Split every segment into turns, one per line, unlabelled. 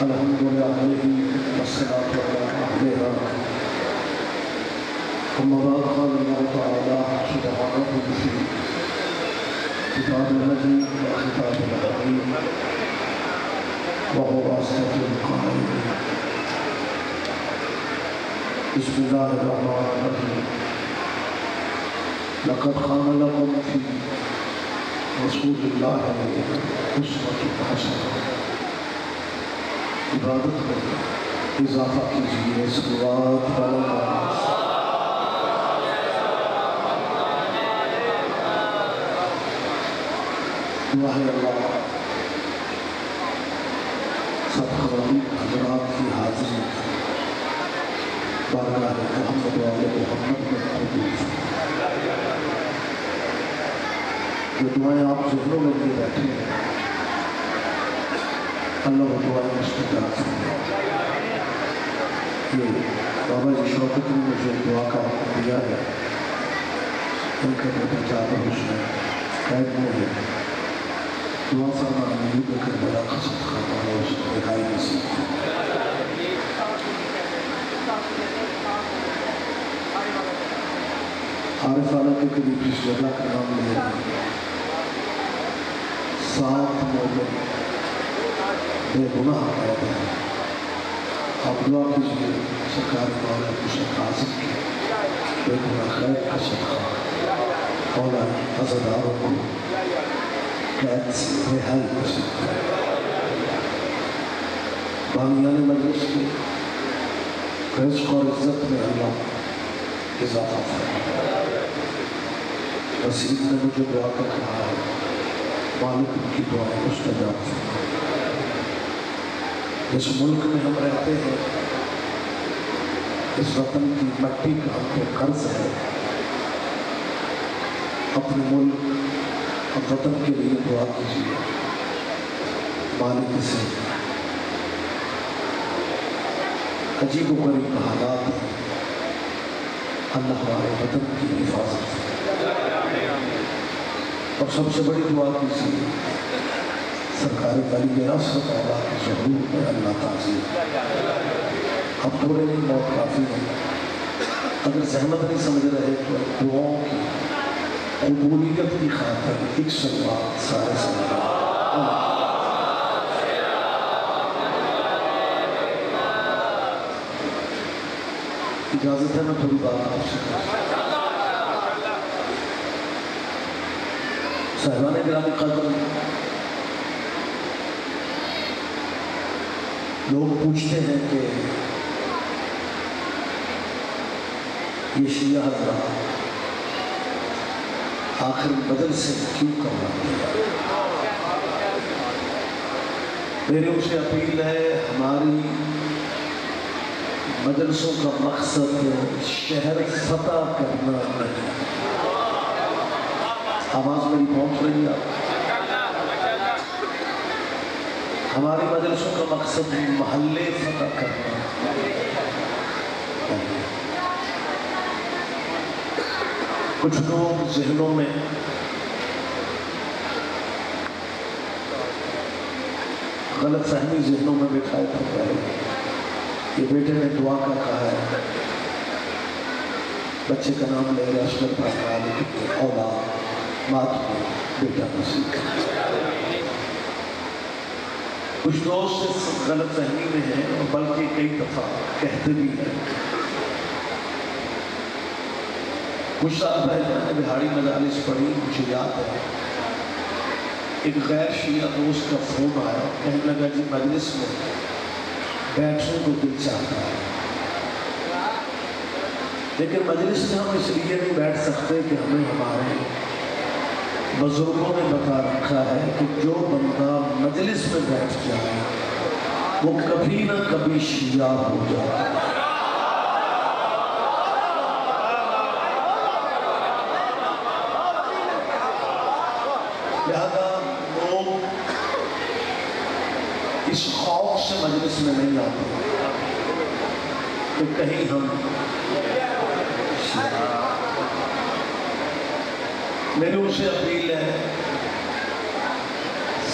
الحمد لله والصلاة عليها. أما بعد قال الله تعالى سبحانه في كتاب المجيد وخطاب الحكيم وهو أصدق القائلين. بسم الله الرحمن الرحيم. لقد كان لكم في رسول الله أسوة حسنة. عبادت میں اضافہ کیجیے صلوات علی دعا ہے اللہ سب خواہی حضرات کی حاضری بارگاہ محمد والے محمد میں قبول جو دعائیں آپ ذہنوں میں لیے بیٹھے ہیں اللہ و دعائیں مستجاب فرمائے. یہ بابا جی شوکت نے مجھے دعا کا حکم دیا ہے. ان کا بیٹا جابر حسین قید میں ہے. دعا فرما امید کربلا کا صدقہ پایا اس کو رہائی نصیب کی. عارف اعلیٰ کے قریب اس جگہ کا نام لے رہے ہیں. 7 مومن بے گناہ قید ہیں. آپ دعا کیجیے سرکار مولا حسین اعظم کی بے گناہ قید کا صدقہ مولا عزاداروں کو قید سے رہائی نصیب کی. بانیان مجلس کی رزق اور عزت میں اللہ اضافہ فرمائے. وسیع نے مجھے دعا کا کہا ہے مالک ان کی دعائیں مستجاب فرمائے. جس ملک میں ہم رہتے ہیں اس وطن کی مٹی کا ہم پہ قرض ہے. اپنے ملک اور وطن کے لیے دعا کیجیے مالک سے. عجیب و غریب حالات ہیں. اللہ ہمارے وطن کی حفاظت ہے. اور سب سے بڑی دعا کیجیے سرکار ولی اصغر اللہ کے ظہور میں اللہ تعظیم. اب تھوڑے نہیں موت کافی ہے. اگر زحمت نہیں سمجھ رہے تو دعاؤں کی قبولیت کی خاطر ایک صلوات سارے سمجھ اجازت ہے میں تھوڑی بات آپ سے کروں. صاحبان گرامی قدر لوگ پوچھتے ہیں کہ یہ شیعہ حضرات آخر بدل سے کیوں کرواتے ہیں. میری ان سے اپیل ہے ہماری مجلسوں کا مقصد شہر فتح کرنا نہیں. آواز میری پہنچ رہی ہے. ہماری مجلسوں کا مقصد محلے فتح کرنا. کچھ لوگ ذہنوں میں غلط فہمی ذہنوں میں بٹھائے پڑ رہے ہیں. یہ بیٹے نے دعا کا کہا ہے بچے کا نام لے رہے اشرف پاکوال اولاد مات کو بیٹا نصیب. کچھ دوست اس غلط فہمی میں ہیں اور بلکہ کئی دفعہ کہتے بھی ہیں. کچھ سال پہلے میں نے بہاڑی مجالس پڑھی. مجھے یاد ہے ایک غیر شیعہ دوست کا فون آیا. کہنے لگا جی مجلس میں بیٹھنے کو دل چاہتا ہے لیکن مجلس میں ہم اس لیے نہیں بیٹھ سکتے کہ ہمیں ہمارے بزرگوں نے بتا رکھا ہے کہ جو بندہ مجلس میں بیٹھ جائے وہ کبھی نہ کبھی شیعہ ہو جاتا ہے. لہذا لوگ اس خوف سے مجلس میں نہیں آتے کہ کہیں ہم میری ان سے اپیل ہے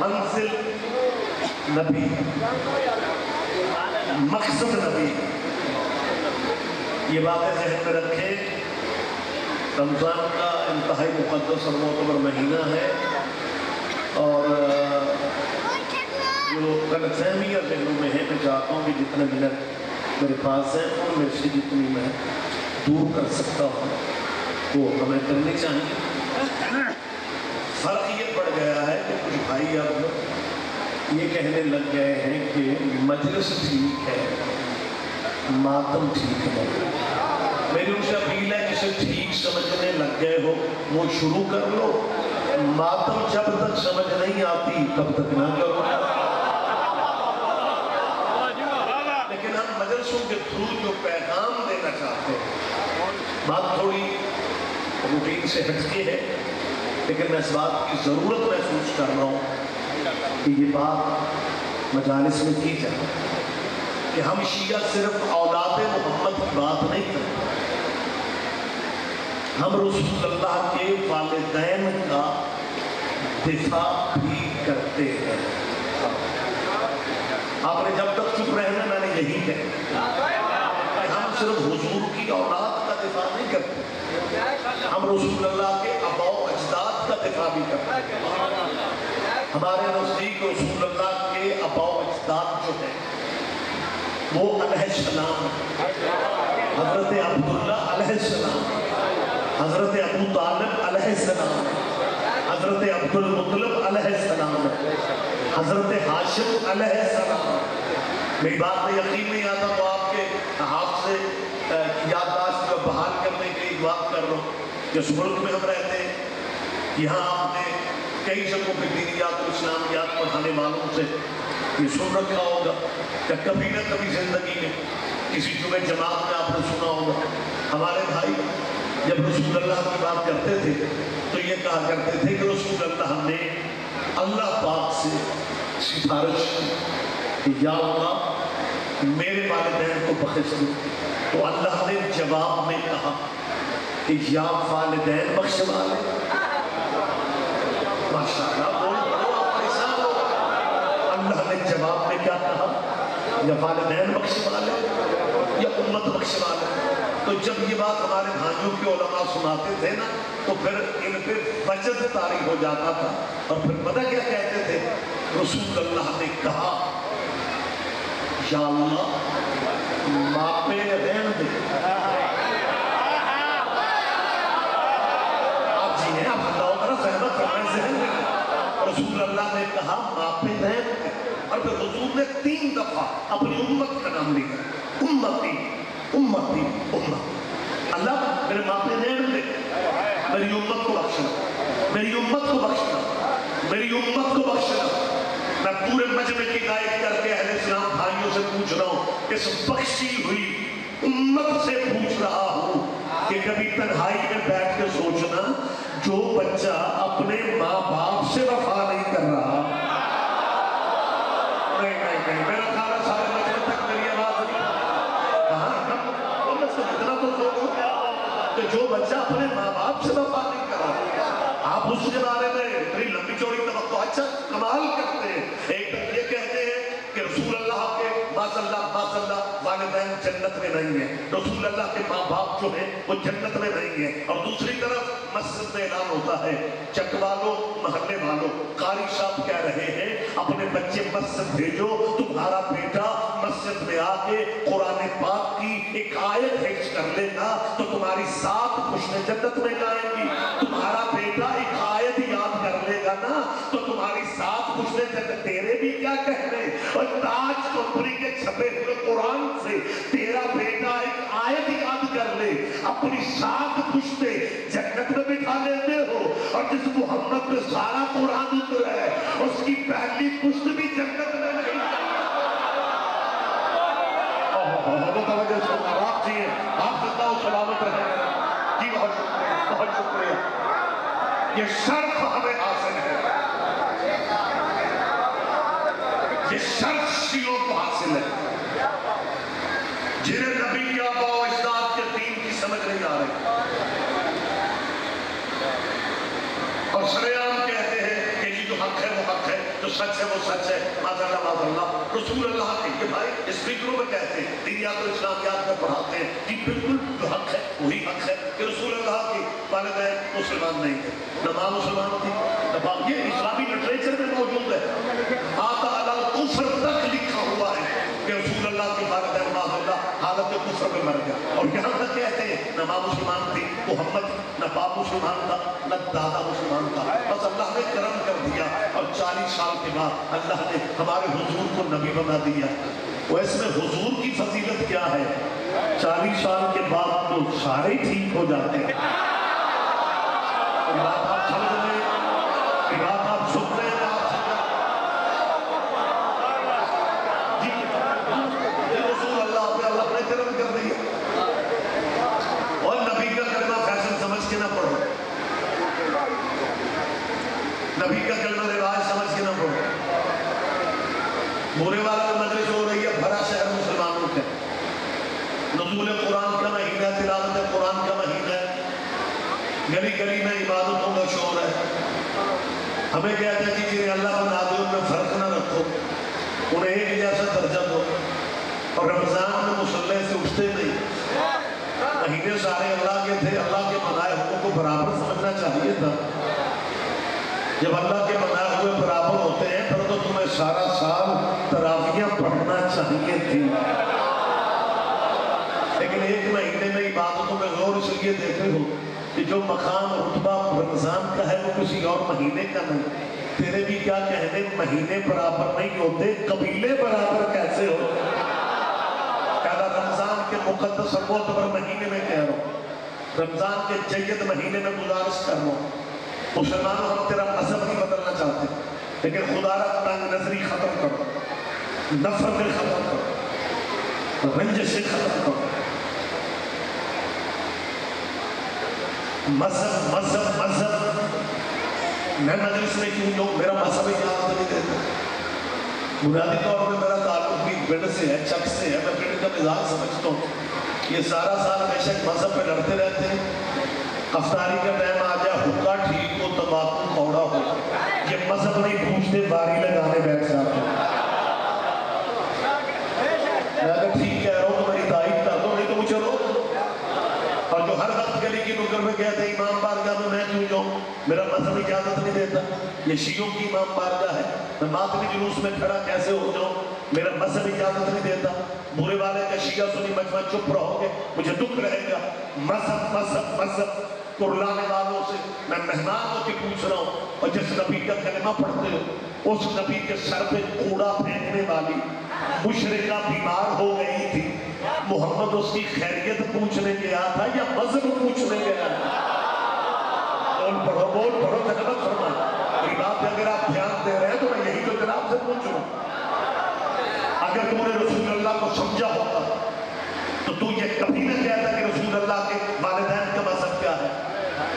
منزل نبی، مقصد نبی. یہ باتیں ذہن میں رکھیں. رمضان کا انتہائی مقدس اور معتبر مہینہ ہے، اور جو غلط فہمیاں ذہنوں میں ہے، میں چاہتا ہوں کہ جتنے منٹ میرے پاس ہیں ان میں سے جتنی میں دور کر سکتا ہوں وہ ہمیں کرنی چاہیے. فرق یہ پڑ گیا ہے کہ کچھ بھائی اب یہ کہنے لگ گئے ہیں کہ مجلس ٹھیک ہے، ماتم ٹھیک ہے. میری ان سے اپیل ہے جسے ٹھیک سمجھنے لگ گئے ہو وہ شروع کر لو، ماتم جب تک سمجھ نہیں آتی تب تک نہ کرو. لیکن ہم مجلسوں کے تھرو جو پیغام دینا چاہتے ہیں، بات تھوڑی روٹین سے ہٹ کے ہے، لیکن میں اس بات کی ضرورت محسوس کر رہا ہوں کہ یہ بات مجالس میں کی جائے کہ ہم شیعہ صرف اولاد محمد کی بات نہیں کرتے، ہم رسول اللہ کے والدین کا دفاع بھی کرتے ہیں. آپ نے جب تک چپ رہنا میں نے یہی کہا کہ ہم صرف حضور کی اولاد کا دفاع نہیں کرتے، ہم رسول اللہ کے آباء و اجداد کا دفاع بھی کرتے ہیں. ہمارے نزدیک رسول اللہ کے آباء و اجداد جو ہیں وہ علیہ السلام، حضرت عبداللہ علیہ السلام، حضرت ابو طالب علیہ السلام، حضرت عبد المطلب علیہ السلام، حضرت ہاشم علیہ السلام. میری بات میں یقین نہیں آتا تو آپ کے ہاتھ سے یادداشت کو بحال کرنے کے لیے بات کر رہا ہوں. جس ملک میں ہم رہتے ہیں یہاں آپ نے کئی جگہوں پہ دینیات و اسلامیات پڑھانے والوں سے یہ سن رکھا ہوگا کہ کبھی نہ کبھی زندگی میں کسی جمعہ جماعت میں آپ نے سنا ہوگا ہمارے بھائی جب رسول اللہ کی بات کرتے تھے تو یہ کہا کرتے تھے کہ رسول اللہ نے اللہ پاک سے سفارش کی کہ یا اللہ میرے والدین کو بخش دو. تو اللہ نے جواب میں کہا کہ یا والدین بخشوا لے. ماشاءاللہ اللہ نے جواب میں کیا کہا؟ یا والدین بخشوا لے یا امت بخشوا لے. تو جب یہ بات ہمارے بھائیوں کے علماء سناتے تھے نا تو پھر ان پہ وجد طاری ہو جاتا تھا، اور پھر پتہ کیا کہتے تھے؟ رسول اللہ نے کہا یا اللہ ماں پہ رہن دے. آپ جی ہیں، آپ اللہ تعالیٰ فہمت کرنے ذہن میں رسول اللہ نے کہا ماں پہ رہن دے، اور پھر حضور نے 3 دفعہ اپنی امت کا نام لیا، امتی امتی امت. اللہ میرے ماں پہ رہن دے، میری امت کو بخشنا، میری امت کو بخشنا، میری امت کو بخشنا. میں پورے مجمع کی قائد کر کے اہل اسلام بھائیوں سے پوچھ رہا ہوں، اس بخشی ہوئی امت سے پوچھ رہا ہوں کہ کبھی تنہائی میں بیٹھ کے سوچنا جو بچہ اپنے ماں باپ سے وفا نہیں کر رہا، نہیں میرا خیال ہے سارے مجمع تک میری آواز نہیں اتنا تو سوچو کہ جو بچہ اپنے ماں باپ سے وفا نہیں کر رہا، آپ اس کے بارے میں اتنی لمبی چوڑی توقع اچھا کمال کرتے ہیں. ایک طرف یہ کہتے ہیں کہ رسول اللہ کے ماشاءاللہ والدین جنت میں نہیں ہیں، رسول اللہ کے ماں باپ جو ہیں وہ جنت میں نہیں ہیں، اور دوسری طرف مسجد میں اعلان ہوتا ہے چک والوں محلے والوں قاری صاحب کہہ رہے ہیں اپنے بچے مسجد بھیجو، تمہارا بیٹا مسجد میں آ کے قرآن پاک کی ایک آیت حفظ کر لے گا تو تمہاری 7 پشتیں جنت میں جائیں گی. تمہارا بیٹا ایک آیت یاد کر لے گا نا تو تمہاری 7 پشتیں جنت. تیرے بھی کیا کہنے، اور تاج کمپنی کے چھپے ہوئے قرآن سے تیرا بیٹا ایک آیت یاد کر لے اپنی 7 پشتیں جنت میں بٹھا لیتے ہو، اور جس محمد پہ سارا قرآن اترا ہے اس کی پہلی پشت بھی جنت میں نہیں. توجہ سے آپ جی ہیں، آپ زندہ و سلامت رہے جی. بہت شکریہ، بہت شکریہ. یہ شرف ہمیں حاصل ہے، یہ شرف شیعوں کو حاصل ہے جنہیں نبی کے آباء و اجداد کے دین کی سمجھ نہیں آ رہی، اور شریعام کہتے ہیں کہ یہ جو حق ہے وہ حق ہے. تو جو سچ ہے وہ سچ ہے، ماشاءاللہ ماشاءاللہ۔ رسول اللہ کے یہ بھائی اسپیکروں میں کہتے ہیں، دینیات و اسلامیات میں پڑھاتے ہیں کہ بالکل جو حق ہے وہی حق ہے کہ رسول اللہ کی والدین مسلمان نہیں تھے، نہ ماں مسلمان تھی نہ باپ۔ یہ اسلامی لٹریچر میں موجود ہے، آتا علی کفر تک لکھا ہوا ہے کہ رسول اللہ کی والدین ماشاءاللہ حالت کفر میں مر گیا، اور یہاں تک کہتے ہیں نہ ماں مسلمان تھی محمد، نہ باپ مسلمان تھا نہ دادا مسلمان تھا، بس اللہ نے کرم کر دیا اور 40 سال کے بعد اللہ نے ہمارے حضور کو نبی بنا دیا۔ وہ اس میں حضور کی فضیلت کیا ہے؟ 40 سال کے بعد تو سارے ٹھیک ہو جاتے ہیں۔ بات آپ سمجھ رہے ہیں، بات آپ سن رہے ہیں، آپ جی رسول اللہ پہ اللہ نے کرم کر دیا، اور نبی کا کلمہ فیشن سمجھ کے نہ پڑھو، نبی کا کلمہ رواج سمجھ کے نہ پڑھو۔ بورے والا میں مجلس ہو رہی ہے، بھرا شہر مسلمانوں کے، نزول قرآن کا مہینہ، تلاوت قرآن کا مہینہ ہے، گلی گلی میں عبادتوں کا شور ہے۔ ہمیں کہتے ہیں کہ جنہیں اللہ بنا دو ان میں فرق نہ رکھو، انہیں ایک جیسا درجہ دو، اور رمضان میں مصلی سے اٹھتے نہیں۔ مہینے سارے اللہ کے تھے، اللہ کے بنائے ہوئے کو برابر سمجھنا چاہیے تھا۔ جب اللہ کے بنائے ہوئے برابر ہوتے ہیں پھر تو تمہیں سارا سال تراویحیں پڑھنا چاہیے تھی، لیکن ایک مہینے میں عبادتوں میں غور اس لیے دیتے ہو کہ جو مقام رتبہ رمضان کا ہے وہ کسی اور مہینے کا نہیں۔ تیرے بھی کیا کہنے، مہینے برابر نہیں ہوتے، قبیلے برابر کیسے ہو؟ کہا رمضان کے مقدس اور معتبر مہینے میں کہہ رہا ہوں، رمضان کے جید مہینے میں گزارش کر رہا ہوں، مسلمانوں ہم تیرا مذہب نہیں بدلنا چاہتے، لیکن خدا را تنگ نظری ختم کرو، نفرت ختم کرو، رنجش ختم کرو۔ مذہب مذہب مذہب، میں مجلس میں کیوں جو میرا مذہب اجازت نہیں دیتا، بنیادی طور پر میرا تعلق بھی پنڈ سے ہے، چک سے ہے، میں پنڈ کا مزاج سمجھتا ہوں۔ یہ سارا سال بے شک مذہب پہ لڑتے رہتے ہیں، افطاری کا ٹائم آ جائے، حقہ ٹھیک ہو، تمباکو کوڑا ہو، یہ مذہب نہیں پوچھتے، باری لگانے بیٹھ جاتے ہیں۔ میں اگر ٹھیک کہہ رہا ہوں تو میری تائید کر دو، نہیں تو مجھے روک دو۔ اور جو ہر وقت گلی کی نکر میں کہتے ہیں امام بارگاہ میں کیوں جاؤں، میرا مذہب اجازت نہیں دیتا، یہ شیعوں کی امام بارگاہ ہے، میں ماتمی جلوس میں کھڑا کیسے ہو جاؤں، میرا مذہب اجازت نہیں دیتا۔ بورے والے کا شیعہ سنی مجمع چپ رہو گے، مجھے دکھ رہے گا۔ مذہب مذہب مذہب قرلانے والوں سے میں مہمان ہو کے پوچھ رہا ہوں، اور جس نبی کا کلمہ پڑھتے ہو اس نبی کے سر پہ کوڑا پھینکنے والی مشرکہ بیمار ہو گئی تھی، محمد اس کی خیریت پوچھنے گیا تھا یا مذہب پوچھنے گیا تھا؟ بول پڑھو جناب فرما، یہ بات اگر آپ دھیان دے رہے ہیں تو میں یہی تو جناب سے پوچھ رہا ہوں۔ اگر تم نے رسول اللہ کو سمجھا ہوتا تو تو یہ کبھی نہ کہتا کہ رسول اللہ کے والدین کا مذہب کیا ہے۔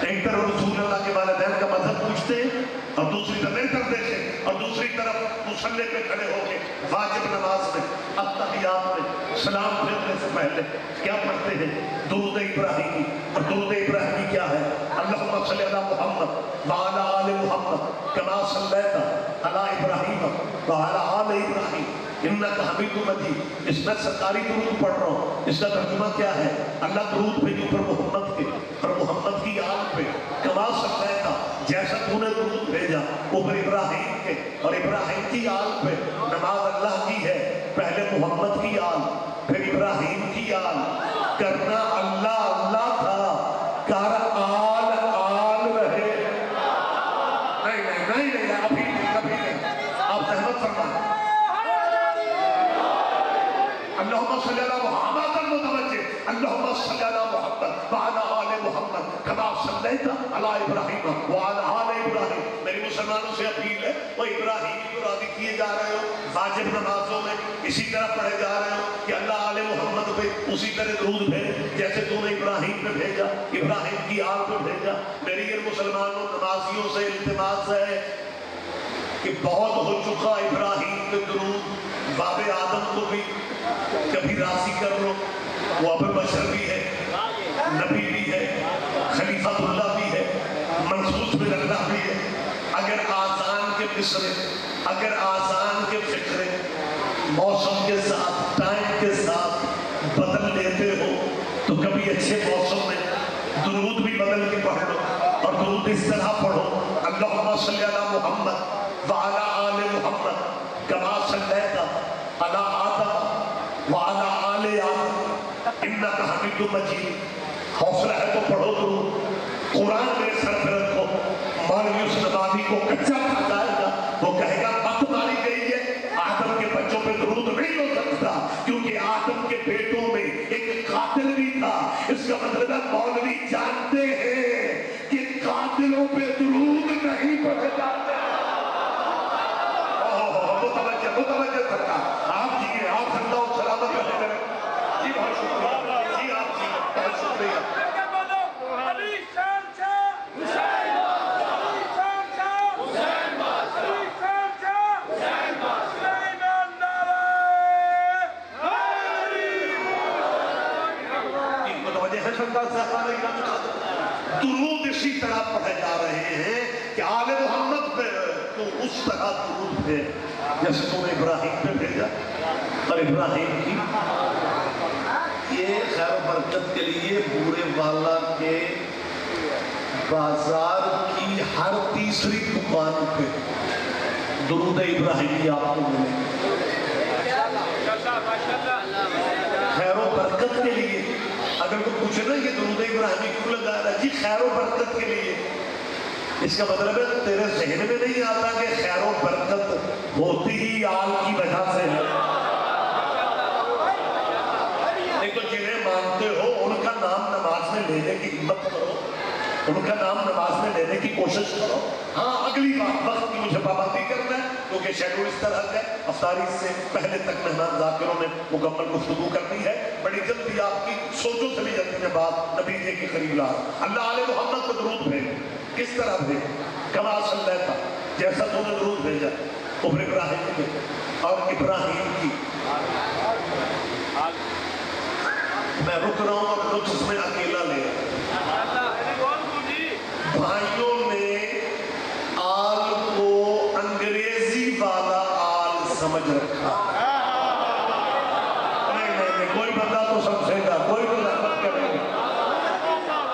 ایک طرف رسول اللہ کے والدین کا مذہب پوچھتے ہیں اور دوسری طرف کر دیتے ہیں، اور دوسری طرف مصلی پہ کھڑے ہو کے واجب نماز میں التحیات میں سلام پھیرنے سے پہلے کیا پڑھتے ہیں؟ درود ابراہیمی۔ اور درود ابراہیمی کیا ہے؟ اللہم صلی علی محمد وعلی آل محمد کما صلیت علی ابراہیم وعلی آل ابراہیم انکا حمید مجید۔ اس میں سرکاری درود پڑھ رہا ہوں، اس کا ترجمہ کیا ہے؟ اللہ درود بھیجو پر محمد کے اور محمد کی آل پہ، کما صلیت جیسا تو نے درود بھیجا اوپر ابراہیم کے اور ابراہیم کی آل پہ۔ نماز اللہ کی ہے، پہلے محمد کی آل پھر ابراہیم کی آل، کرنا اللہ اللہ تھا، کر آل آل رہے۔ نہیں ابھی نہیں، آپ زحمت فرمائیں۔ اللہم صلی علی محمد المتوجہ، اللہم صلی علی محمد وعلی آل محمد کما صلیت علی ابراہیم وعلی آل ابراہیم۔ میری مسلمانوں سے اپیل ہے، وہ ابراہیمی کو راضی کیے جا رہے ہو واجب نمازوں میں، اسی طرح پڑھے جا رہے ہو کہ اللہ آل محمد پہ اسی طرح درود بھیج جیسے تو نے ابراہیم پہ بھیجا، ابراہیم کی آل پہ بھیجا۔ میری یہ مسلمانوں نمازیوں سے التماس ہے کہ بہت ہو چکا ابراہیم پہ درود، باب آدم کو بھی کبھی راضی کر لو، وہ ابو بشر بھی ہے، نبی بھی ہے، خلیفۃ اللہ بھی ہے، منصوص من اللہ بھی ہے۔ اگر آذان کے مصر اگر آسان کے فکرے موسم کے ساتھ ٹائم کے ساتھ بدل لیتے ہو تو کبھی اچھے موسم میں درود بھی بدل کے پڑھ لو اور درود اس طرح پڑھو اللہم صلی علی محمد وعلی آل محمد کما صلیت علی آدم وعلی آل آدم انک حمید مجید حوصلہ ہے تو پڑھو درود قرآن میرے سر پہ رکھو مولوی اس نباوی کو کچا کھا جائے گا وہ کہے گا بات ماری گئی ہے آدم کے بچوں پہ درود نہیں ہو سکتا کیونکہ آدم کے بیٹوں میں ایک قاتل بھی تھا اس کا مطلب ہے مولوی جانتے ہیں کہ قاتلوں پہ درود نہیں پڑھے جاتے متوجہ تھا آپ جی آپ زندہ و سلامت رہے جی بہت شکریہ جی آپ جی بہت شکریہ درود اسی طرح پڑھے جا رہے ہیں کہ آل محمد پہ تو اس طرح درود ہے جیسے تم نے ابراہیم پہ بھیجا اور ابراہیم کی یہ خیر و برکت کے لیے بورے والا کے بازار کی ہر تیسری دکان پہ درود ابراہیمی آپ کو ملے خیر و برکت کے لیے اگر کوئی پوچھے نا یہ درود ابراہیمی کیوں لگا رہا ہے جی خیر و برکت کے لیے اس کا مطلب ہے تیرے ذہن میں نہیں آتا کہ خیر و برکت ہوتی ہی آل کی وجہ سے ہے ایک تو جنہیں مانتے ہو ان کا نام نماز میں لینے کی ہمت کرو ان کا نام نماز میں لینے کی کوشش کرو ہاں اگلی بات وقت کی مجھے پابندی کرنا ہے کیونکہ شیڈول اس طرح ہے افطاری سے پہلے تک مہمان ذاکروں نے مکمل گفتگو کرنی ہے بڑی جلدی آپ کی سوچوں سے بھی جلدی میں بات نتیجے کے قریب لا اللہ علیہ محمد کو درود بھیج کس طرح بھیج کما صلی تھا جیسا تو نے درود بھیجا ابن ابراہیم کے اور ابراہیم کی میں رک رہا ہوں اور لطف میں اکیلا لے بھائیوں نے آل کو انگریزی والا آل سمجھ رکھا نہیں کوئی بندہ تو سمجھے گا کوئی بندہ مت کرے گا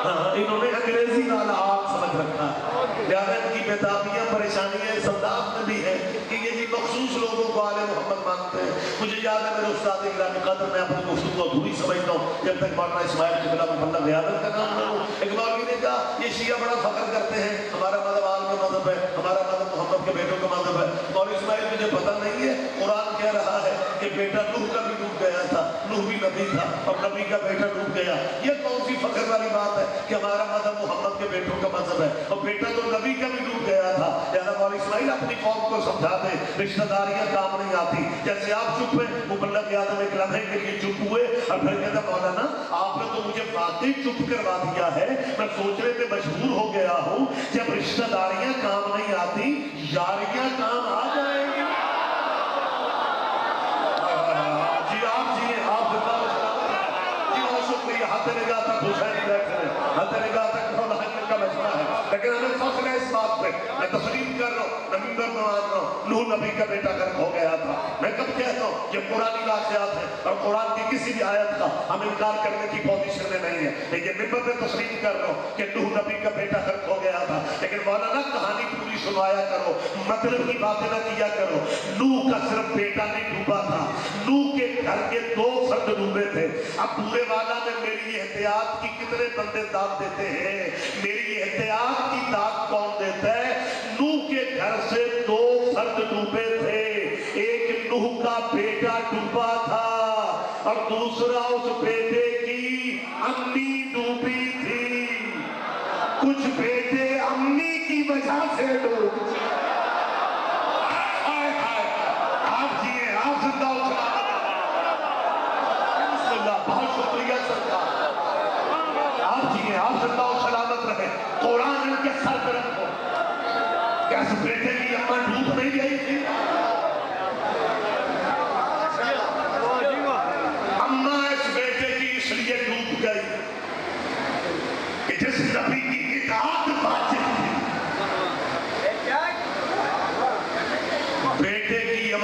ہاں انہوں نے انگریزی والا آل سمجھ رکھا لہذا ان کی بیتابیاں پریشانیاں اس انداز میں بھی ہے کہ یہ بھی مخصوص لوگوں کو آل محمد مانتے ہیں مجھے یاد ہے میرے استاد گرامی قدر میں اپنی گفتگو ادھوری سمجھتا ہوں جب تک مولانا اسماعیل قبلہ محمد ریاضت کا نام نہ ہو اقبال نے کہا یہ شیعہ بڑا فخر کرتے ہیں ہمارا مذہب آل کا مذہب ہے ہمارا مذہب محمد کے بیٹوں کا مذہب ہے مولانا اسماعیل مجھے پتہ نہیں ہے قرآن کہہ رہا ہے کہ بیٹا نوح کا بھی ڈوب گیا تھا نوح بھی نبی تھا اور نبی کا بیٹا ڈوب گیا یہ کون سی فخر والی بات ہے کہ ہمارا مذہب محمد کے بیٹوں کا مذہب ہے اور بیٹا تو نبی کا بھی ڈوب گیا تھا لہذا مولانا اسماعیل اپنی قوم کو سمجھا دے رشتہ داریاں کام نہیں آتی جیسے آپ چپ ہیں مبلغ اعظم ایک لمحے کے لیے چپ ہوئے اور پھر کہتا مولانا آپ نے تو مجھے واقعی چپ کروا دیا ہے میں سوچنے پہ مجبور ہو گیا ہوں جب رشتہ داریاں کام نہیں آتی یاریاں کام آ جائیں گی جی آپ جی آپ جی بہت شکریہ ہاتھ نگاہ تک حسین بیٹھ رہے ہاتھ نگاہ تک کا مجمع ہے لیکن ہمیں فخر ہے اس بات پہ میں تسلیم کر رہا ہوں نومبر میں مان رہا ہوں نوح نبی کا بیٹا غرق ہو گیا تھا میں کب کہتا ہوں یہ قرآنی واقعات ہے اور قرآن کی کسی بھی آیت کا ہم انکار کرنے کی پوزیشن میں نہیں ہے لیکن نومبر میں تسلیم کر رہا ہوں کہ نوح نبی کا بیٹا غرق ہو گیا تھا لیکن مولانا کہانی پوری سنایا کرو مطلب کی باتیں نہ کیا کرو نوح کا صرف بیٹا نہیں ڈوبا تھا نوح کے گھر کے 2 فرد ڈوبے تھے اب پورے والا میں میری احتیاط کی کتنے بندے داد دیتے ہیں میری احتیاط کی داد کون دیتا ہے نوح کے گھر سے 2 فرد ڈوبے تھے ایک نوح کا بیٹا ڈوبا تھا اور دوسرا اس بیٹے کی امی ڈوبی تھی کچھ بیٹے امی کی وجہ سے ڈوب آپ جیے آپ زندہ بہت شکریہ سرکار آپ جیے آپ زندہ و سلامت رہے قرآن ان کے سر پر رکھو کیا اس بیٹے کی اپنا ڈوب نہیں گئی تھی اماں اس بیٹے کی اس لیے ڈوب گئی کہ جس نبی کی اطاعت واجب تھی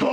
2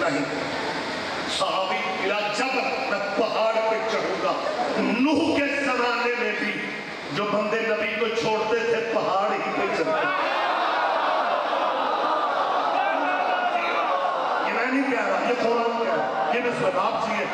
نہیں صحابی الا جبل میں پہاڑ پہ چڑھوں گا. نوح کے زمانے میں بھی جو بندے نبی کو چھوڑتے تھے پہاڑ ہی پہ چڑھتے تھے. یہ میں نہیں کہہ رہا, یہ قرآن کہہ رہا, یہ نسبت آپ چاہیے.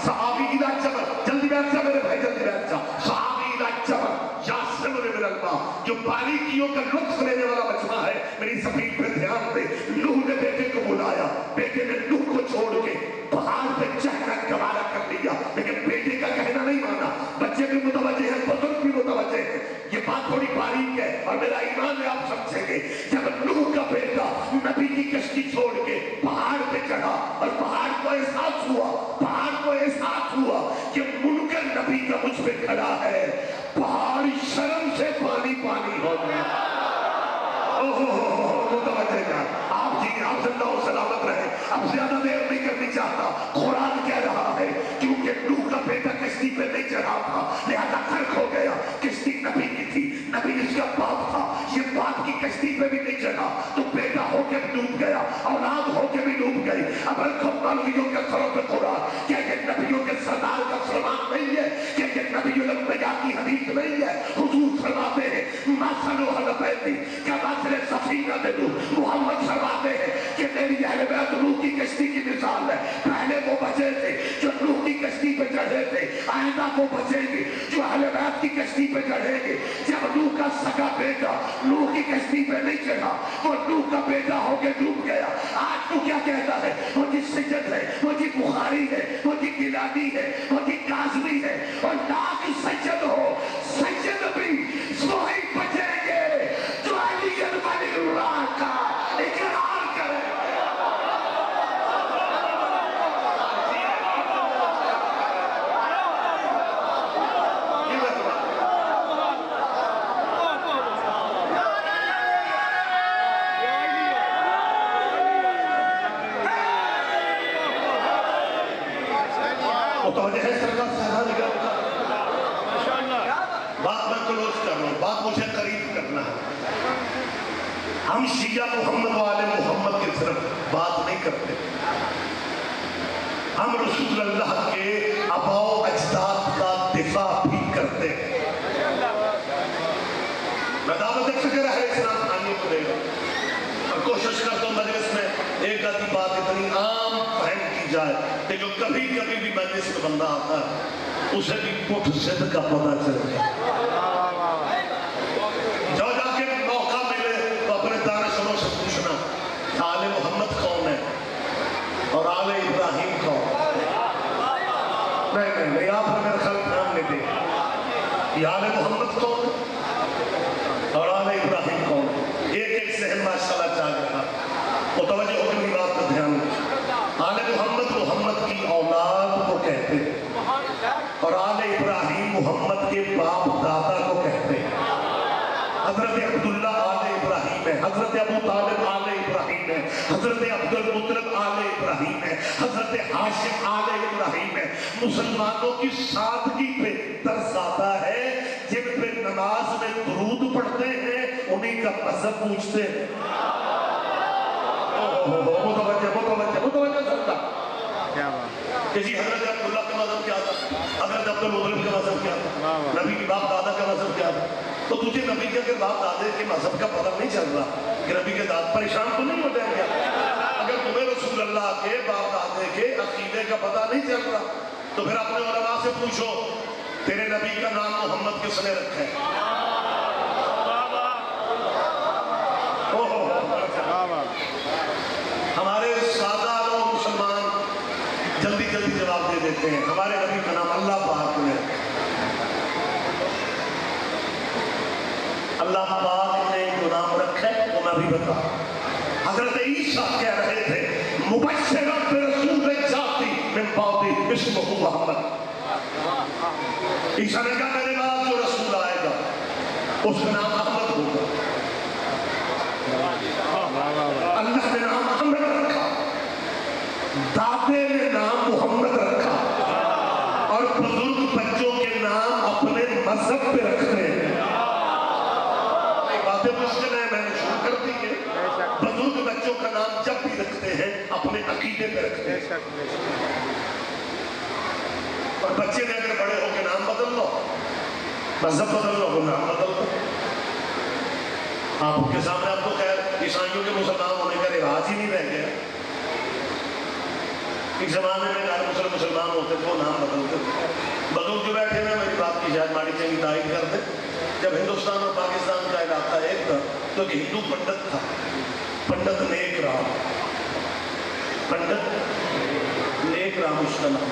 صحابی الا جبل, جلدی بیٹھ جا میرے بھائی, جلدی بیٹھ جا. صحابی الا جبل یاسمن من الماء, جو باریکیوں کا لطف لینے والا مجمع ہے. میری زمین پہ دھیان دے. نوح نے بیٹے کو بلایا, بیٹے نے نوح کو چھوڑ کے پہاڑ پہ چڑھنا گوارا کر لیا, لیکن بیٹے کا کہنا نہیں مانا. بچے بھی متوجہ ہیں, بزرگ بھی متوجہ ہیں. یہ بات تھوڑی باریک ہے اور میرا ایمان ہے, آپ سمجھیں گے. جب نوح کا بیٹا نبی کی کشتی چھوڑ کے پہاڑ پہ چڑھا اور پہاڑ کو احساس ہوا کہ منکر نبی کا مجھ پہ کھڑا ہے, پہاڑ شرم سے پانی پانی ہو گیا. متوجہ جا آپ جی, آپ زندہ و سلامت رہے. اب زیادہ دیر نہیں کرنی چاہتا. قرآن کہہ رہا ہے کیونکہ نوح کا بیٹا کشتی پہ نہیں چڑھا تھا لہذا غرق ہو گیا. کشتی نبی کی تھی, نبی اس کا باپ تھا, یہ باپ کی کشتی پہ بھی نہیں چڑھا تو بیٹا ہو کے ڈوب گیا, اولاد ہو کے بھی ڈوب گئی. اب مولویوں کے سروں پہ قرآن, کیا یہ نبیوں کے سردار کا فرمان نہیں ہے؟ کیا یہ نبی الانبیاء کی حدیث نہیں ہے؟ حضور فرماتے ہیں مثل الحلفین کمثل سفینۃ نوح. محمد فرماتے ہیں کہ میری اہل بیت نوح کی کشتی کی مثال ہے. پہلے وہ بچے تھے جو نوح کی کشتی پہ چڑھے تھے, آئندہ وہ بچیں گے جو اہل بیت کی کشتی پہ چڑھیں گے. جب نوح کا سگا بیٹا نوح کی کشتی پہ نہیں چڑھا, وہ نوح کا بیٹا ہو کے ڈوب گیا. آج تو کیا کہتا ہے؟ وہ جی سجد ہے, وہ جی بخاری ہے, وہ جی گیلانی ہے, وہ جی کاظمی ہے, اور لاکھ سجد ہو, سجد بھی وہی بچیں گے جو علی ولی اللہ کا اقرار کرے. متوجہ ہے سرکار صاحب لگا بات میں کلوز کر رہا ہوں, بات مجھے قریب کرنا ہے. ہم شیعہ محمد والے محمد کی طرف بات نہیں کرتے, ہم رسول اللہ کے آباء و اجداد کا دفاع بھی کرتے ہیں. میں دعوت فکر ہے اسلام آنے کو دے گا اور کوشش کرتا ہوں مجلس میں ایک آدھی بات اتنی عام فہم کی جائے کہ جو کبھی کبھی بھی مجلس میں بندہ آتا ہے اسے بھی پٹھ صد کا پتہ چل جائے. جو جا کے موقع ملے تو اپنے دانشوروں سے پوچھنا آل محمد کون ہے اور آل ابراہیم کون. نہیں آپ نے میرے خیال دھیان نہیں دے. یہ آل محمد کون ہے اور آل ابراہیم کون ہے, ایک ذہن ماشاءاللہ چاہ رہا. متوجہ ہو کے بات کا دھیان دے. آل محمد کی اولاد کو کہتے ہیں اور آل ابراہیم محمد کے باپ دادا کو کہتے ہیں. حضرت عبداللہ آل ابراہیم ہے, حضرت ابو طالب آل ابراہیم ہے, حضرت عبد المطلب آل ابراہیم ہے, حضرت ہاشم آل ابراہیم ہے. مسلمانوں کی سادگی پہ ترس آتا ہے, جن پہ نماز میں درود پڑھتے ہیں انہیں کا مذہب پوچھتے ہیں. متوجہ سکتا کہ جی حضرت عبداللہ کا مذہب کیا تھا, حضرت عبد المطلب کا مذہب کیا تھا, نبی کی باپ دادا کا مذہب کیا تھا. تو تجھے نبی کے باپ دادے کے مذہب کا پتہ نہیں چل رہا کہ نبی کے داد پریشان تو نہیں ہو جائیں گے. اگر تمہیں رسول اللہ کے باپ دادے کے عقیدے کا پتہ نہیں چل رہا تو پھر اپنے علماء سے پوچھو تیرے نبی کا نام محمد کس نے رکھا ہے. ہمارے سادہ لوگ مسلمان جلدی جلدی جواب دے دیتے ہیں ہمارے نبی کا نام اللہ پاک نے. اللہ پاک نے جو نام رکھا ہے وہ میں بھی بتا. حضرت عیسیٰ کہہ رہے تھے مبشرا برسول ذاتی من بعدی اسمہ محمد. عیسیٰ نے کہا میرے بعد جو رسول آئے گا اس کا نام احمد ہوگا. اللہ نے نام احمد رکھا, دادے نے نام محمد رکھا, اور بزرگ بچوں کے نام اپنے مذہب پہ رکھتے ہیں. باتیں مشکل ہیں, میں نے شروع کر دی ہے. اور بچے نے اگر بڑے ہو کے نام بدل لو، مذہب بدل لو، وہ نام بدل لو. آپ کے سامنے آپ کو خیر عیسائیوں کے مسلمان ہونے کا رواج ہی نہیں رہ گیا. ایک زمانے میں ہر مسلمان ہوتے تھے وہ نام بدلتے تھے. بزرگ جو بیٹھے ہیں میری بات کی شاید ماڑی چنگی تائید کر دے. جب ہندوستان اور پاکستان کا علاقہ ایک تھا تو ایک ہندو پنڈت تھا، پنڈت نیک رام، پنڈت نیک رام اس کا نام.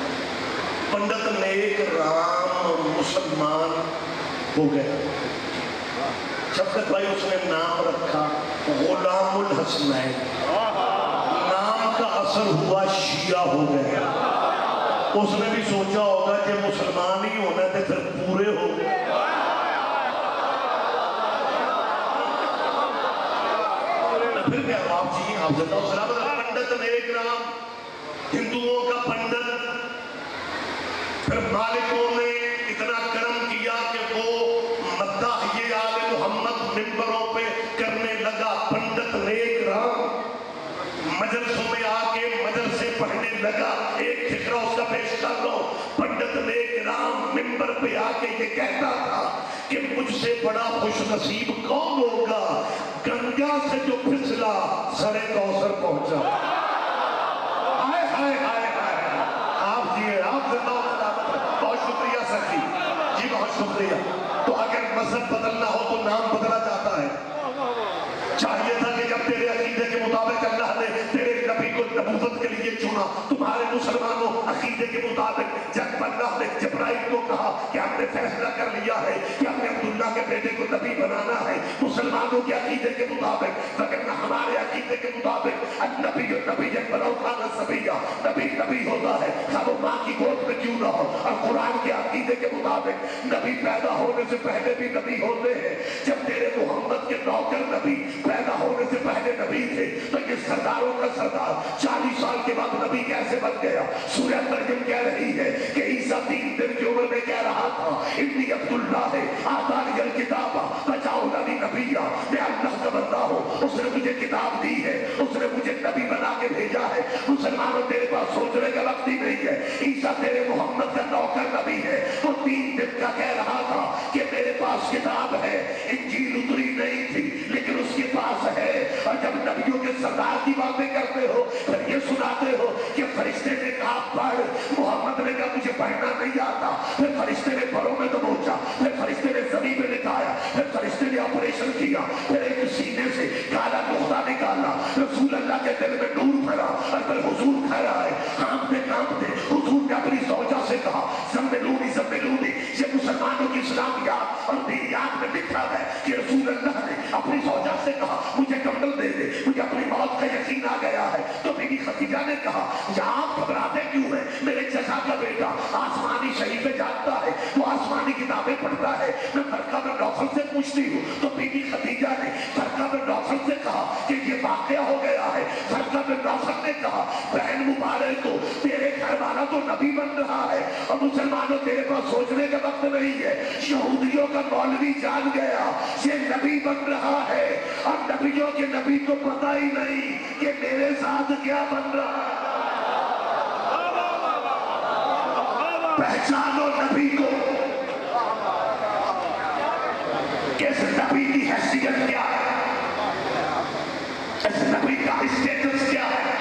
پنڈت نیک رام مسلمان ہو گیا. شفقت بھائی اس نے نام رکھا غلام الحسنین. نام کا اثر ہوا شیعہ ہو گیا. اس نے بھی سوچا ہوگا کہ مسلمان ہی ہونا تھے پھر پورے ہو گئے. پھر کیا آپ جی آپ زندہ و سلامت. پنڈت نیک رام ہندوؤں کا پنڈت. پھر مالکوں نے اتنا کرم کیا کہ وہ مداح یہ آل محمد ممبروں پہ کرنے لگا. پنڈت نیک رام مجلسوں میں آ کے مدرسے پڑھنے لگا. ایک فکرہ اس کا پیش کر لو. پنڈت نیک رام ممبر پہ آ کے یہ کہتا تھا کہ مجھ سے بڑا خوش نصیب کون ہوگا گنگا سے جو پھسلا سرے کوثر پہنچا. ہائے ہائے ہائے ہائے. آپ جی آپ زندہ و سلامت. بہت شکریہ سر جی، جی بہت شکریہ. تو اگر مذہب بدلنا ہو تو نام بدلا جاتا ہے. چاہیے تھا کہ جب تیرے عقیدے کے مطابق اللہ نے تیرے نبی کو نبوت کے لیے چنا، تمہارے مسلمانوں عقیدے کے مطابق جب اللہ نے جبرائیل کو کہا کہ ہم نے فیصلہ کر لیا ہے کہ ہم نے عبداللہ کے بیٹے کو نبی بنانا ہے مسلمانوں کے عقیدے کے مطابق، وگرنہ ہمارے عقیدے کے مطابق النبی نبی بلو کھانا سبیہ، نبی نبی ہوتا ہے خواہ وہ ماں کی گود میں کیوں نہ ہو. اور قرآن کے عقیدے کے مطابق نبی پیدا ہونے سے پہلے بھی نبی ہوتے ہیں. جب تیرے محمد کے نوکر نبی پیدا ہونے سے پہلے نبی تھے تو یہ سرداروں کا سردار 40 سال کے بعد نبی کیسے بن گیا؟ سورہ مریم کہہ رہی ہے کہ عیسیٰ 3 دن کی عمر میں کہہ رہا تھا انی عبداللہ آتانی الکتاب وجعلنی نبیا، میں اللہ کا بندہ ہوں، اس نے مجھے کتاب دی ہے، اس نے مجھے نبی بنا کے بھیجا ہے. مسلمانوں تیرے پاس سوچنے کا وقت ہی نہیں ہے. عیسیٰ تیرے محمد کا نوکر نبی ہے. وہ 3 دن کا کہہ رہا تھا کہ میرے پاس کتاب ہے. انجیل اتری نہیں تھی لیکن اس کے پاس ہے. اور جب نبیوں کے سردار کی باتیں کرتے ہو پھر یہ سناتے ہو کہ فرشتے نے کہا پڑھ، محمد نے کہا مجھے پڑھنا نہیں آتا. پھر فرشتے نے پروں میں دبوچا، پھر فرشتے نے زمین میں لٹایا، پھر فرشتے نے آپریشن کیا، پھر ایک سینے سے کالا نقطہ نکالا، رسول اللہ کے دل میں نور بھرا اور پھر حضور کھڑا ہے کانپتے کانپتے. حضور نے اپنی زوجہ سے کہا زملونی زملونی. یہ مسلمانوں کی اسلامیات اور دینیات میں لکھا ہے کہ رسول اللہ نے اپنی زوجہ سے کہا مجھے کمبل دے دے، مجھے اپنی موت کا یقین آ گیا ہے. تو بیوی خدیجہ نے کہا یا آپ گھبراتے کیوں ہیں؟ میرے چچا کا بیٹا آسمانی شریفیں جانتا ہے، وہ آسمانی کتابیں پڑھتا ہے. میں فرقہ بن نوفل سے پوچھتی ہوں. تو بیوی خدیجہ نے فرقہ بن نوفل سے کہا کہ یہ واقعہ ہو گیا ہے. فرقہ بن نوفل نے کہا بہن مبارک کو تیرے گھر والا تو نبی بن رہا ہے اور مسلمانوں تیرے پاس سوچنے کا وقت نہیں ہے. یہودیوں کا مولوی جان گیا یہ نبی بن رہا ہے اور نبیوں کے نبی کو پتہ ہی نہیں کہ میرے ساتھ کیا بن رہا ہے. پہچانو نبی کو کہ اس نبی کی حیثیت کیا ہے، اس نبی کا اسٹیٹس کیا ہے.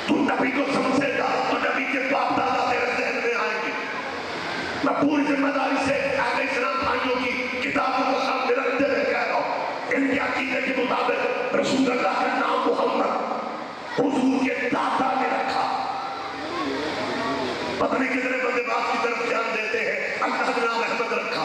تو نبی کو سمجھے گا تو نبی کے باپ دادا تیرے ذہن میں آئیں گے. میں پوری ذمہ داری سے اہل اسلام بھائیوں کی کتابوں کو سامنے رکھتے ہوئے کہہ رہا ہوں ان کے عقیدے کے مطابق رسول اللہ کا نام محمد حضور کے دادا نے رکھا. پتہ نہیں کتنے بندے بات کی طرف دھیان دیتے ہیں. اللہ نے نام احمد رکھا،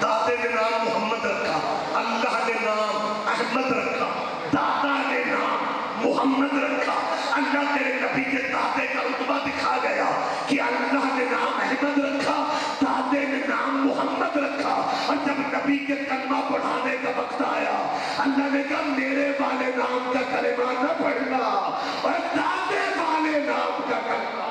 دادے نے نام محمد رکھا. اللہ نے نام احمد رکھا، دادا نے نام محمد رکھا. اللہ تیرے نبی کے دادے کا رتبہ دکھا گیا کہ اللہ نے نام احمد رکھا، دادے نے نام محمد رکھا. اور جب نبی کے کلمہ پڑھانے کا وقت آیا اللہ نے کہا میرے والے نام کا کلمہ نہ پڑھنا اور دادے والے نام کا کلمہ.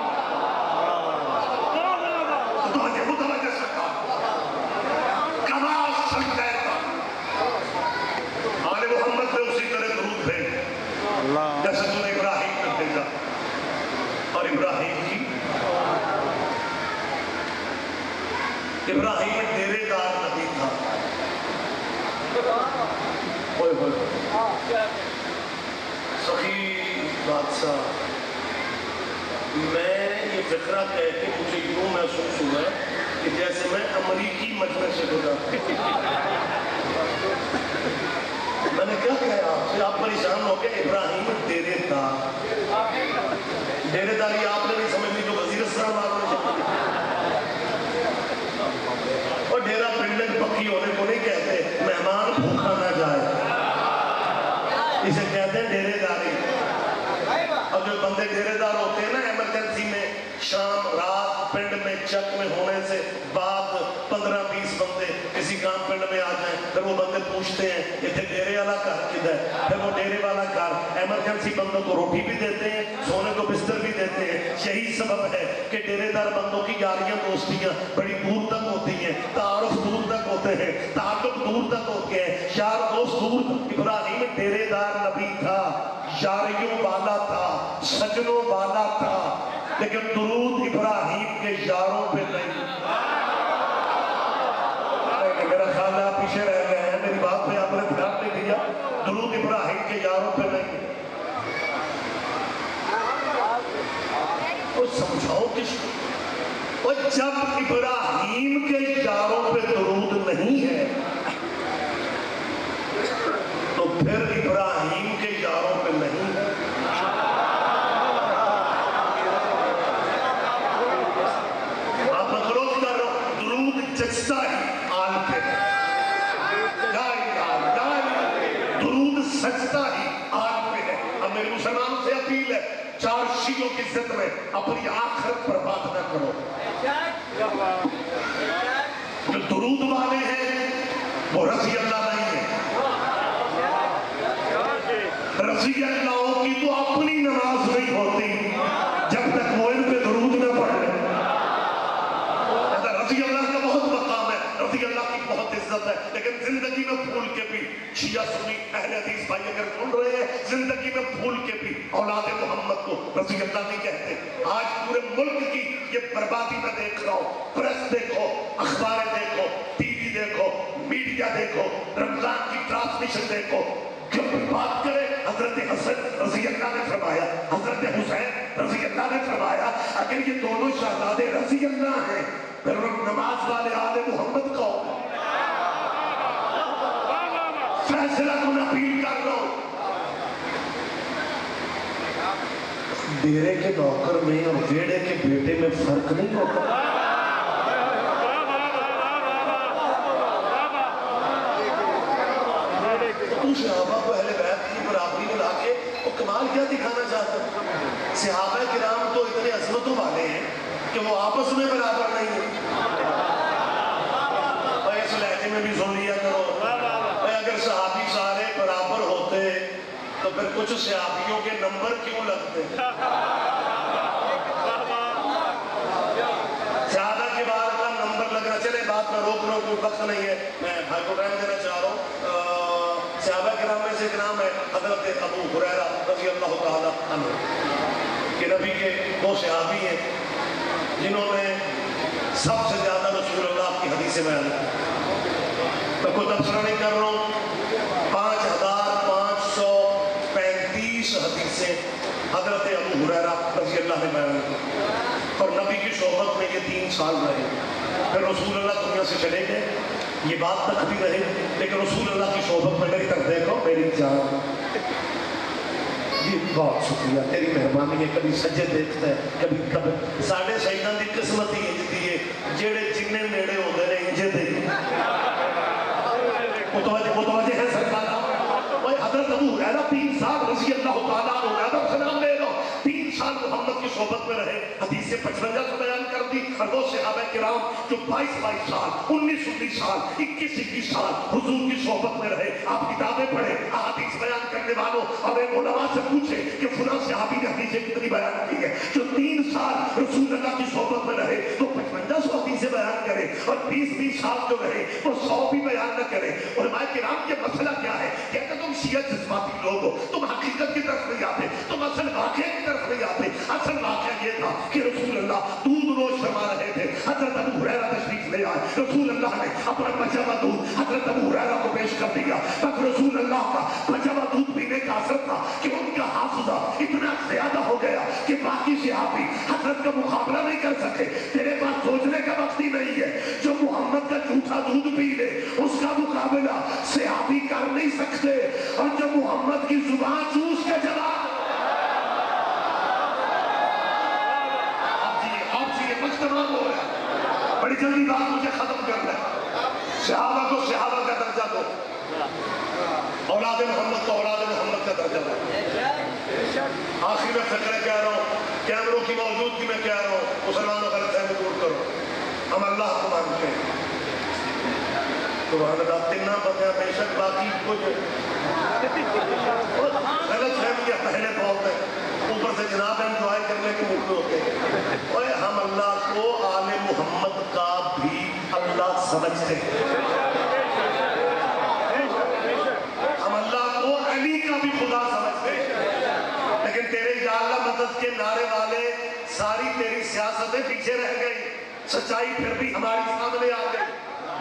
جیسے تو نے ابراہیم نے بھیجا، ابراہیم ڈیرے دار نبی تھا. ہوئے ہوئے سخی بادشاہ، میں یہ فقرہ کہہ کے مجھے یوں محسوس ہوا کہ جیسے میں امریکی مجمع سے گزرا. میں نے کیا کہا؟ پھر آپ پریشان ہو گئے. ابراہیم ڈیرے دار. ڈیرے داری آپ نے نہیں سمجھنی جو وزیرستان والوں نے سمجھی. اور ڈیرا بلڈنگ پکی ہونے کو نہیں کہتے، مہمان بھوکا نہ جائے، اسے کہتے ہیں ڈیرے داری. اب جو بندے ڈیرے دار ہوتے ہیں نا ایمرجنسی میں، شام رات پنڈ میں چک میں ہونے سے بعد 15-20 بندے کسی کام پنڈ میں آ جائیں، پھر وہ بندے پوچھتے ہیں اتنے ڈیرے والا گھر کدھر ہے، پھر وہ ڈیرے والا گھر ایمرجنسی بندوں کو روٹی بھی دیتے ہیں، سونے کو بستر بھی دیتے ہیں. یہی سبب ہے کہ ڈیرے دار بندوں کی یاریاں دوستیاں بڑی دور تک ہوتی ہیں، تعارف دور تک ہوتے ہیں، تعلق دور تک ہوتے ہیں، یار دوست دور. ابراہیم ڈیرے دار نبی تھا، یاریوں والا تھا، سجنوں والا تھا، لیکن درود ابراہیم کے یاروں پہ نہیں. میرا خیال ہے آپ پیچھے رہ گئے ہیں، میری بات پہ آپ نے دھیان نہیں دیا. درود ابراہیم کے یاروں پہ نہیں. وہ سمجھاؤ کس کو؟ اور جب ابراہیم کے یاروں پہ درود نہیں ہے تو پھر ابراہیم کے یاروں پہ نہیں ہے. آپ مقروض کر رہا ہوں، درود جچتا ہی آل پہ، درود سجتا ہی آل پہ ہے. اب میری مسلمانوں سے اپیل ہے، 4 شیعوں کی ضد میں اپنی آخرت پر بات نہ کرو. جو درود والے ہیں وہ رضی اللہ نہیں ہے. رضی اللہ کی تو اپنی نماز نہیں ہوتی جب تک وہ ان پہ درود نہ پڑھ لے. رضی اللہ کا بہت مقام ہے، رضی اللہ کی بہت عزت ہے، لیکن زندگی میں بھول کے بھی شیعہ سنی اہل حدیث بھائی اگر سن رہے ہیں، زندگی میں بھول کے بھی اولاد محمد کو رضی اللہ نہیں کہتے. آج پورے ملک کی یہ بربادی میں دیکھ رہا ہوں. پریس دیکھو، اخباریں دیکھو، ٹی وی دیکھو، میڈیا دیکھو، رمضان کی ٹرانسمیشن دیکھو، جب بھی بات کرے حضرت حسن رضی اللہ نے فرمایا، حضرت حسین رضی اللہ نے فرمایا. اگر یہ دونوں شہزادے رضی اللہ ہیں پھر نماز والے آل محمد کون؟ فیصلہ کو اپیل کر لو. ڈیرے کے نوکر میں اور ویڑے کے بیٹے میں فرق نہیں ہوتا. صحابہ کو اہل بیت کی برابری میں لا کے وہ کمال کیا دکھانا چاہتا ہے؟ صحابہ کرام تو اتنے عظمتوں والے ہیں کہ وہ آپس میں برابر نہیں ہیں. اور اس لہجے میں بھی سن لیا کرو، اگر صحابی سارے برابر ہوتے تو پھر کچھ صحابیوں کے نمبر کیوں لگتے؟ صحابہ کے بعد کا نمبر لگنا. چلے بات میں روک رہا ہوں کوئی وقت نہیں ہے، میں بھائی کو ٹائم دینا چاہ رہا ہوں. صحابہ کرام میں سے ایک نام ہے حضرت ابو ہریرہ رضی اللہ تعالیٰ عنہ، کہ نبی کے وہ صحابی ہیں جنہوں نے سب سے زیادہ رسول اللہ کی حدیثیں بیان کی. میں کوئی تبصرہ نہیں کر رہا ہوں، 5535 حدیثیں حضرت ابو ہریرہ رضی اللہ نے بیان کی. اور نبی کی صحبت میں یہ 3 سال رہے، پھر رسول اللہ دنیا سے چلے گئے. یہ بات تک بھی رہے، لیکن رسول اللہ کی صحبت میں میری طرف دیکھو میری جان. جی بہت شکریہ، تیری مہربانی ہے. کبھی سجے دیکھتا ہے کبھی کبھی ساڑھے شہیدان کی قسمت ہی انجتی ہے جیڑے جننے نیڑے ہوتے ہیں انجے دے. متوجہ ہے سرکار. حضرت ابو ہریرہ 3 سال رضی اللہ تعالیٰ عنہ سلام لے لو، 3 سال محمد کی صحبت میں رہے، حدیث 55 سے بیان کر دی. اور وہ صحابہ کرام جو 22 سال 19 سال 21 سال حضور کی صحبت میں رہے، آپ کتابیں پڑھیں، احادیث بیان کرنے والوں اور علماء سے پوچھیں کہ فلاں صحابی نے حدیثیں کتنی بیان کی ہے. جو 3 سال رسول اللہ کی صحبت میں رہے تو 55 حدیثیں بیان کرے، اور 20 سال جو رہے وہ 100 بھی بیان نہ کرے. علماء کرام یہ مسئلہ کیا ہے؟ کہتے تم شیعہ جذباتی لوگ ہو، تم حقیقت کی طرف نہیں آتے، تم اصل واقعہ کی طرف نہیں آتے. اصل واقعہ یہ تھا کہ رسول اللہ دودھ نوش فرما رہے تھے. حضرت ابو ہریرہ تشریف لے آئے. رسول اللہ نے اپنا بچا ہوا دودھ حضرت ابو ہریرہ کو پیش کر دیا. تب رسول اللہ کا بچا ہوا دودھ پینے کا اثر تھا کہ ان کا حافظہ اتنا زیادہ ہو گیا کہ باقی صحابی حضرت کا مقابلہ نہیں کر سکے. تیرے پاس سوچنے کا وقت ہی نہیں ہے. جو محمد کا جھوٹا دودھ پی لے اس کا مقابلہ صحابی کر نہیں سکتے. اور جو محمد کی زبان چوس کے جواب تمام ہو رہا ہے. بڑی جلدی بات مجھے ختم کرنا ہے. صحابہ کو صحابہ کا درجہ دو, اولاد محمد کو اولاد محمد کا درجہ دو. آخری میں فکرے کہہ رہا ہوں, کیمروں کی موجودگی میں کہہ رہا ہوں, مسلمانوں کا غلط دور کرو. ہم اللہ کو مانتے ہیں. سبحان اللہ. تنہ بندے بے شک باقی کچھ غلط فہمیاں پہلے بہت ہے, اوپر سے جناب انجوائے کرنے کے موقع ہوتے ہیں. اور ہم اللہ کو آل محمد کا بھی اللہ سمجھتے ہیں. ہم اللہ کو علی کا بھی خدا سمجھتے ہیں. لیکن تیرے یا اللہ مدد کے نعرے والے ساری تیری سیاستیں پیچھے رہ گئی. سچائی پھر بھی ہماری سامنے آ گئی.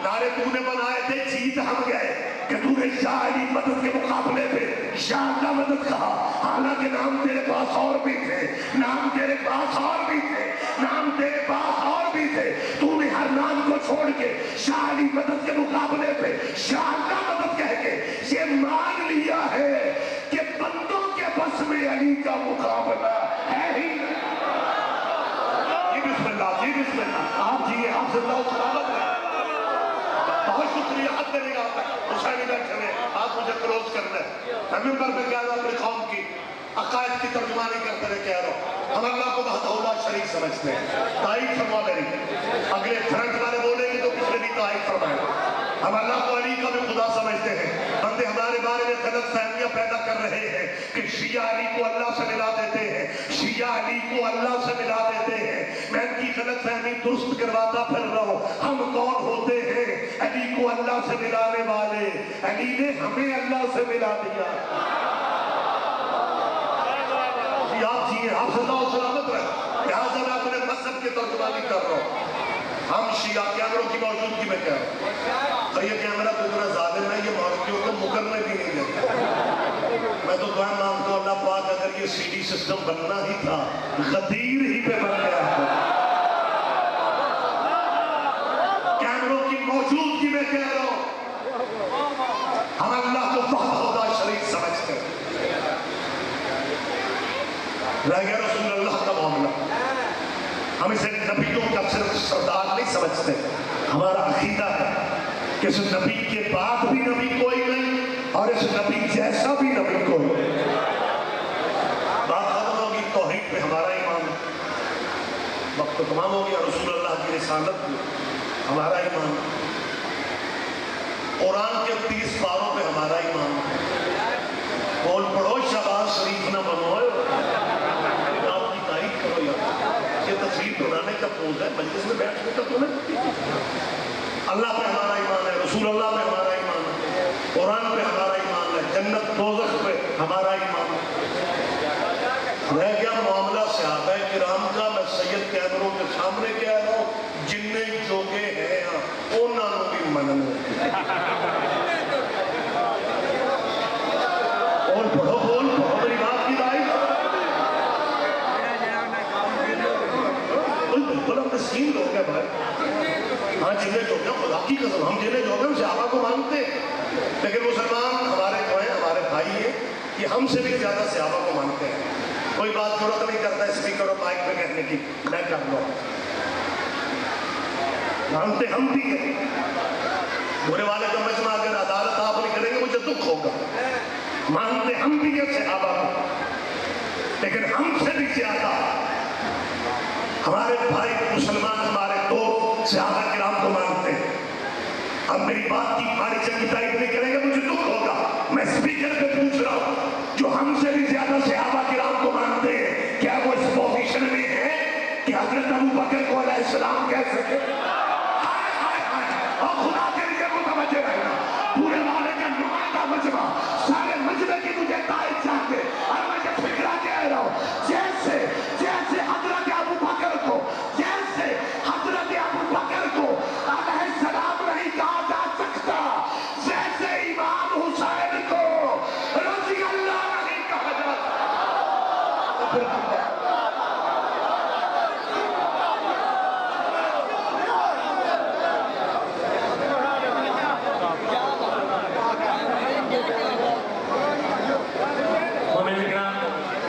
نعرے تو نے بنائے تھے, جیت ہم گئے کہ تو نے یا علی مدد کے مقابلے پہ یا اللہ مدد کہا. حالانکہ نام تیرے پاس اور بھی تھے, نام تیرے پاس اور بھی تھے, نام تیرے پاس اور بھی تھے. تو نے ہر نام کو چھوڑ کے یا علی مدد کے مقابلے پہ یا اللہ مدد کہہ کے یہ مان لیا ہے کہ بندوں کے بس میں علی کا مقابلہ ہے ہی. جی بسم اللہ, جی بسم اللہ. آپ جی آپ زندہ و سلامت رہے. بہت شکریہ. حد نہیں آتا حسینی بیٹھے ہوئے, آپ مجھے کلوز کرنا ہے. میں ممبر پہ کہہ رہا ہوں اپنی قوم کی عقائد کی ترجمانی کرتے ہوئے کہہ رہا ہوں, ہم اللہ کو وحدہ لا شریک سمجھتے ہیں. تائید فرما میری. اگلے فرنٹ والے بولیں گے تو پچھلے بھی تائید فرمائیں. ہم اللہ کو علی کا بھی خدا سمجھتے ہیں. بندے ہمارے بارے میں غلط فہمیاں پیدا کر رہے ہیں کہ شیعہ علی کو اللہ سے ملا دیتے ہیں, شیعہ علی کو اللہ سے ملا دیتے ہیں. میں ان کی غلط فہمی درست کرواتا پھر رہا ہوں. ہم کون ہوتے ہیں علی کو اللہ سے ملانے والے؟ علی نے ہمیں اللہ سے ملا دیا. آپ جی آپ صدا و سلامت رہے. لہٰذا میں اپنے مذہب کی ترجمانی کر رہا ہوں. ہم شیعہ کیمروں کی موجودگی میں کہہ رہا ہوں. یہ کیمرہ تو اتنا ظالم ہے, یہ مولویوں کو مکرنے بھی نہیں دیتا. میں تو دعا مانگتا ہوں اللہ پاک اگر یہ سی ڈی سسٹم بننا ہی تھا غدیر ہی پہ بن گیا تھا. کیمروں کی موجودگی میں کہہ رہا ہوں, ہم اللہ کو وحدہ شریک سمجھتے ہیں. رہ گیا رسول اللہ کا معاملہ. ہم اسے نبیوں کا صرف سردار نہیں سمجھتے. ہمارا عقیدہ ہے کہ اس نبی کے بعد بھی نبی کوئی نہیں اور اس نبی جیسا بھی نبی کوئی نہیں. بات ختم ہوگی توحید پہ ہمارا ایمان. وقت تو تمام ہو گیا. رسول اللہ کی رسالت پہ ہمارا ایمان. قرآن کے 30 پاروں پہ ہمارا ایمان. بول پڑھو شہباز شریف نہ بنو. آپ کی تائید کرو. یہ تصویر بنانے کا پوز ہے, مجلس میں بیٹھنے کا تو نہیں. اللہ پہ ہمارا ایمان ہے, رسول اللہ پہ ہمارا ایمان ہے, قرآن پہ ہمارا ایمان ہے, جنت دوزخ پہ ہمارا ایمان ہے. رہ گیا معاملہ صحابہ کرام کا. میں سید کیمروں کے سامنے کہہ رہا ہوں, جننے جوگے ہیں انہوں بھی مننے. اور پڑھو بول پڑھو میری بات کی دائی. بالکل ہم تسلیم لوگ ہیں بھائی. ہاں جنہیں جو ہیں خدا کی قسم, ہم جنہیں جو ہیں صحابہ کو مانتے ہیں. لیکن مسلمان ہمارے جو ہیں ہمارے بھائی ہیں کہ ہم سے بھی زیادہ صحابہ کو مانتے ہیں. کوئی بات ضرورت نہیں کرتا اسپیکر اور مائک پہ کہنے کی, میں کر لوں. مانتے ہم بھی ہیں. برے والے کا مجمع اگر عدالت آپ نہیں کریں گے مجھے دکھ ہوگا. مانتے ہم بھی ہیں صحابہ کو, لیکن ہم سے بھی زیادہ ہمارے بھائی مسلمان ہمارے دوست صحابہ کرام کو مانتے ہیں. اب میری بات کی بھاری چنگی تائید نہیں کریں گے مجھے دکھ ہوگا. میں اسپیکر پہ پوچھ رہا ہوں, جو ہم سے بھی زیادہ صحابہ کرام کو مانتے ہیں, کیا وہ اس پوزیشن میں ہے کہ حضرت ابو بکر کو علیہ السلام کہہ سکے؟